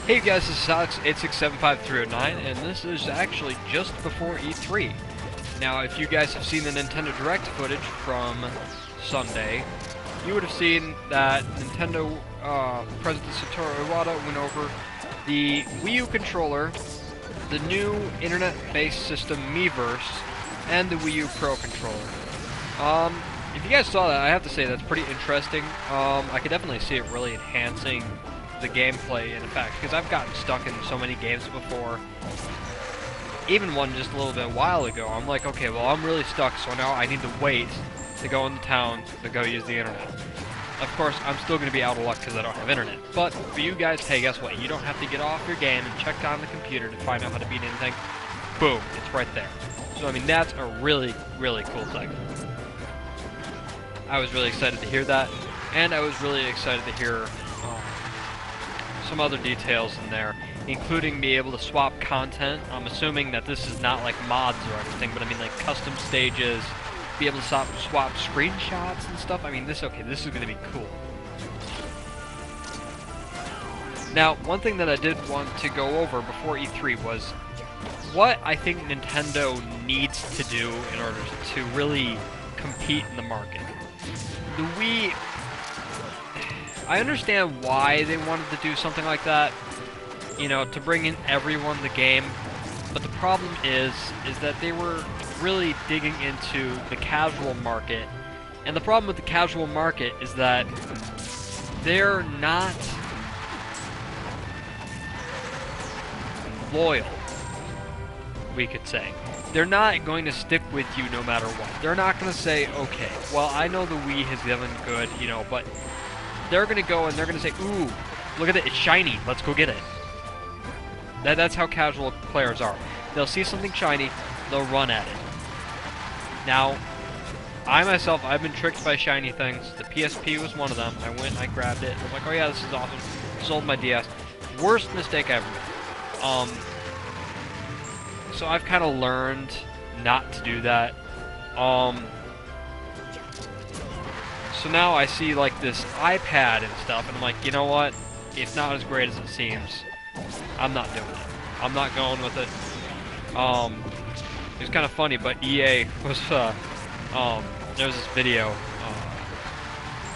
Hey guys, this is Alex 8675309, and this is actually just before E3. Now, if you guys have seen the Nintendo Direct footage from Sunday, you would have seen that Nintendo President Satoru Iwata went over the Wii U controller, the new internet-based system Miiverse, and the Wii U Pro controller. If you guys saw that, I have to say that's pretty interesting. I could definitely see it really enhancing the gameplay in effect, because I've gotten stuck in so many games before. Even one just a little bit while ago, I'm like, okay, well, I'm really stuck, so now I need to wait to go into town to go use the internet. Of course, I'm still going to be out of luck because I don't have internet. But for you guys, hey, guess what? You don't have to get off your game and check on the computer to find out how to beat anything. Boom, it's right there. So, I mean, that's a really, really cool thing. I was really excited to hear that, and I was really excited to hear some other details in there, including be able to swap content. I'm assuming that this is not like mods or anything, but I mean like custom stages, be able to swap screenshots and stuff. I mean, this is going to be cool. Now, one thing that I did want to go over before E3 was what I think Nintendo needs to do in order to really compete in the market. The Wii, I understand why they wanted to do something like that, you know, to bring in everyone the game, but the problem is that they were really digging into the casual market, and the problem with the casual market is that they're not loyal, we could say. They're not going to stick with you no matter what. They're not going to say, okay, well, I know the Wii has done good, you know, but they're going to go and they're going to say, ooh, look at it, it's shiny, let's go get it. That's how casual players are. They'll see something shiny, they'll run at it. Now, I myself, I've been tricked by shiny things. The PSP was one of them. I went and I grabbed it. I'm like, oh yeah, this is awesome. Sold my DS. Worst mistake I ever made. So I've kind of learned not to do that. So now I see like this iPad and stuff, and I'm like, you know what? It's not as great as it seems. I'm not doing it. I'm not going with it. It was kind of funny, but EA was, there was this video,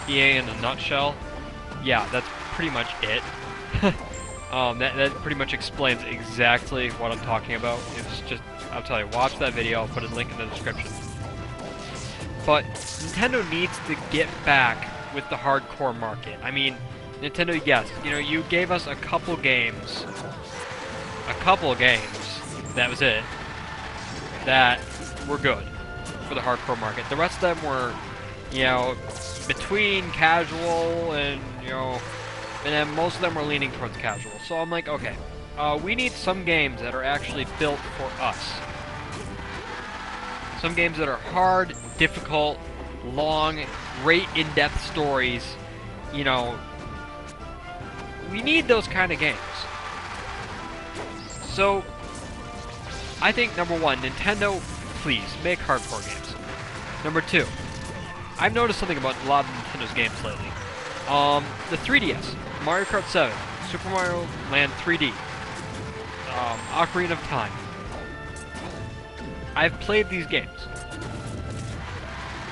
EA in a nutshell. Yeah, that's pretty much it. That pretty much explains exactly what I'm talking about. It's just, I'll tell you, watch that video, I'll put a link in the description. But Nintendo needs to get back with the hardcore market. I mean, Nintendo, yes, you know, you gave us a couple games, that was it, that were good for the hardcore market. The rest of them were, you know, between casual and, you know, and then most of them were leaning towards casual. So I'm like, okay, we need some games that are actually built for us. Some games that are hard, difficult, long, great in-depth stories, you know. We need those kind of games. So, I think, number one, Nintendo, please, make hardcore games. Number two, I've noticed something about a lot of Nintendo's games lately. The 3DS, Mario Kart 7, Super Mario Land 3D, Ocarina of Time. I've played these games.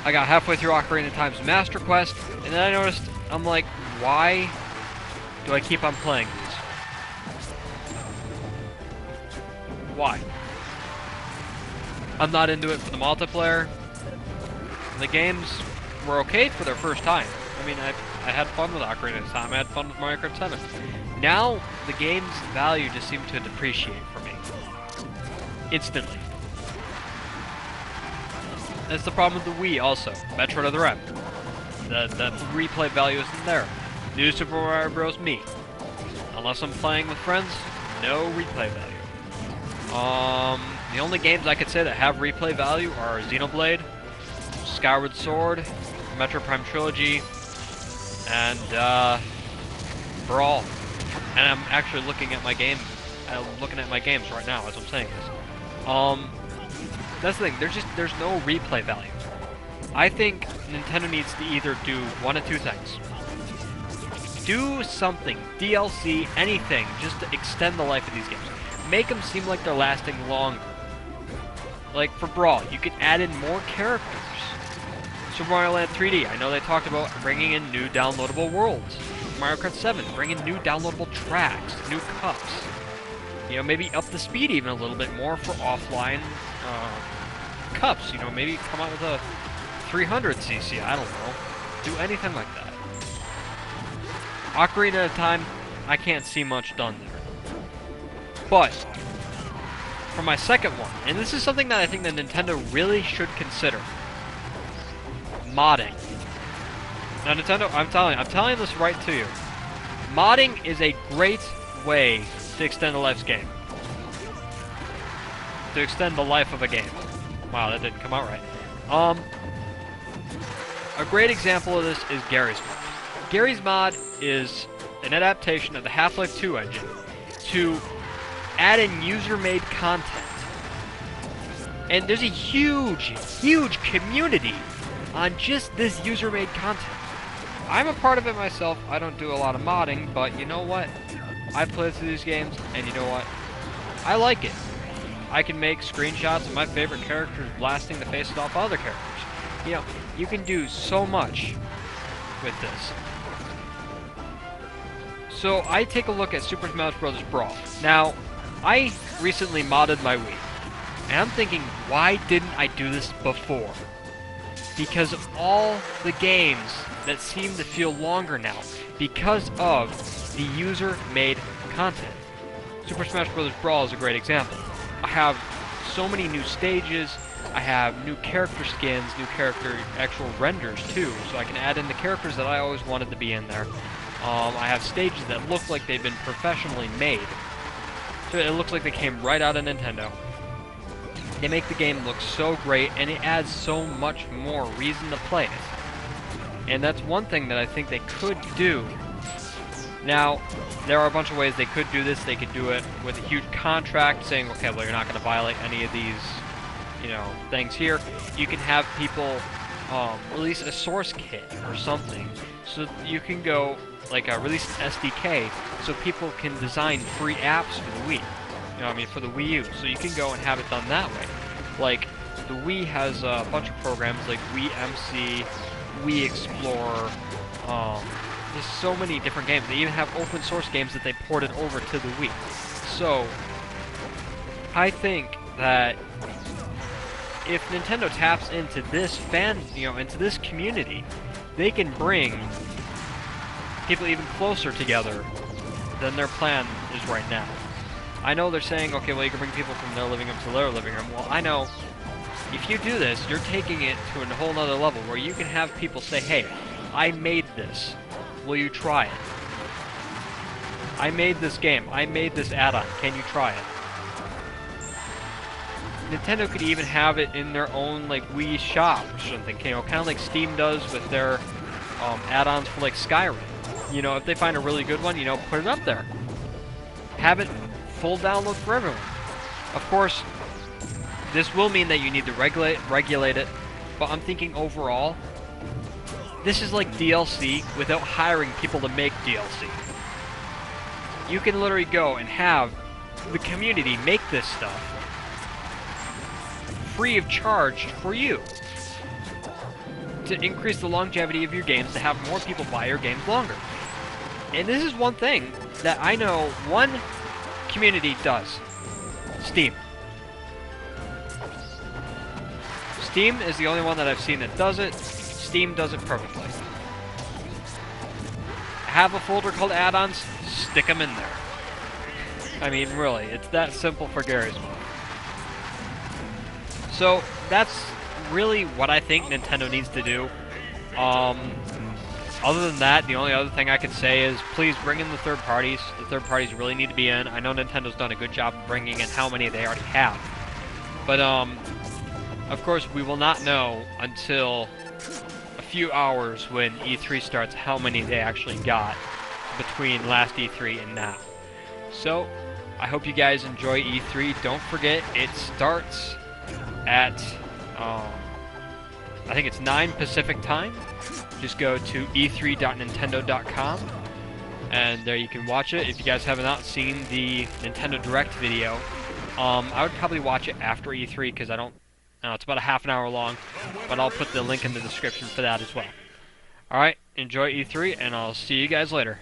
I got halfway through Ocarina of Time's Master Quest, and then I noticed, I'm like, why do I keep on playing these? Why? I'm not into it for the multiplayer. The games were okay for their first time. I mean, I had fun with Ocarina of Time. I had fun with Mario Kart 7. Now, the game's value just seemed to depreciate for me. Instantly. That's the problem with the Wii also. Metroid Other M. The replay value isn't there. New Super Mario Bros. Me. Unless I'm playing with friends, no replay value. The only games I could say that have replay value are Xenoblade, Skyward Sword, Metroid Prime Trilogy, and Brawl. And I'm actually looking at my games right now as I'm saying this. That's the thing. There's no replay value. I think Nintendo needs to either do one of two things. Do something, DLC, anything, just to extend the life of these games. Make them seem like they're lasting longer. Like for Brawl, you can add in more characters. Super Mario Land 3D, I know they talked about bringing in new downloadable worlds. Mario Kart 7, bringing new downloadable tracks, new cups. You know, maybe up the speed even a little bit more for offline cups. You know, maybe come out with a 300cc, I don't know. Do anything like that. Ocarina of Time, I can't see much done there. But, for my second one, and this is something that I think that Nintendo really should consider. Modding. Now Nintendo, I'm telling this right to you. Modding is a great way to extend a life's game. To extend the life of a game. Wow, that didn't come out right. A great example of this is Garry's Mod. Garry's Mod is an adaptation of the Half-Life 2 engine to add in user-made content. And there's a huge, huge community on just this user-made content. I'm a part of it myself. I don't do a lot of modding, but you know what? I play through these games, and you know what? I like it. I can make screenshots of my favorite characters blasting the faces off other characters. You know, you can do so much with this. So I take a look at Super Smash Bros. Brawl. Now, I recently modded my Wii, and I'm thinking, why didn't I do this before? Because of all the games that seem to feel longer now, because of the user-made content. Super Smash Bros. Brawl is a great example. I have so many new stages, I have new character skins, new character actual renders too, so I can add in the characters that I always wanted to be in there. I have stages that look like they've been professionally made. So it looks like they came right out of Nintendo. They make the game look so great, and it adds so much more reason to play it. And that's one thing that I think they could do. Now, there are a bunch of ways they could do this. They could do it with a huge contract saying, okay, well, you're not going to violate any of these, you know, things here. You can have people release a source kit or something, so you can go, like, release an SDK so people can design free apps for the Wii. You know what I mean, for the Wii U. So you can go and have it done that way. Like, the Wii has a bunch of programs like Wii MC, Wii Explorer, there's so many different games. They even have open source games that they ported over to the Wii. So, I think that if Nintendo taps into this into this community, they can bring people even closer together than their plan is right now. I know they're saying, okay, well, you can bring people from their living room to their living room. Well, I know if you do this, you're taking it to a whole nother level where you can have people say, hey, I made this. Will you try it? I made this game. I made this add-on. Can you try it? Nintendo could even have it in their own, like, Wii shop or something. You know, kind of like Steam does with their add-ons for, like, Skyrim. You know, if they find a really good one, you know, put it up there. Have it full download for everyone. Of course, this will mean that you need to regulate it, but I'm thinking overall, this is like DLC without hiring people to make DLC. You can literally go and have the community make this stuff free of charge for you to increase the longevity of your games, to have more people buy your games longer. And this is one thing that I know one community does. Steam. Steam is the only one that I've seen that does it. Steam does it perfectly. Have a folder called add-ons, stick them in there. I mean, really, it's that simple for Garry's Mod. So, that's really what I think Nintendo needs to do. Other than that, the only other thing I could say is please bring in the third parties. The third parties really need to be in. I know Nintendo's done a good job of bringing in how many they already have. But, of course, we will not know until a few hours when E3 starts how many they actually got between last E3 and now. So, I hope you guys enjoy E3. Don't forget, it starts at, I think it's 9 Pacific time. Just go to e3.nintendo.com and there you can watch it. If you guys have not seen the Nintendo Direct video, I would probably watch it after E3 because I don't know, it's about a half an hour long, but I'll put the link in the description for that as well. Alright, enjoy E3, and I'll see you guys later.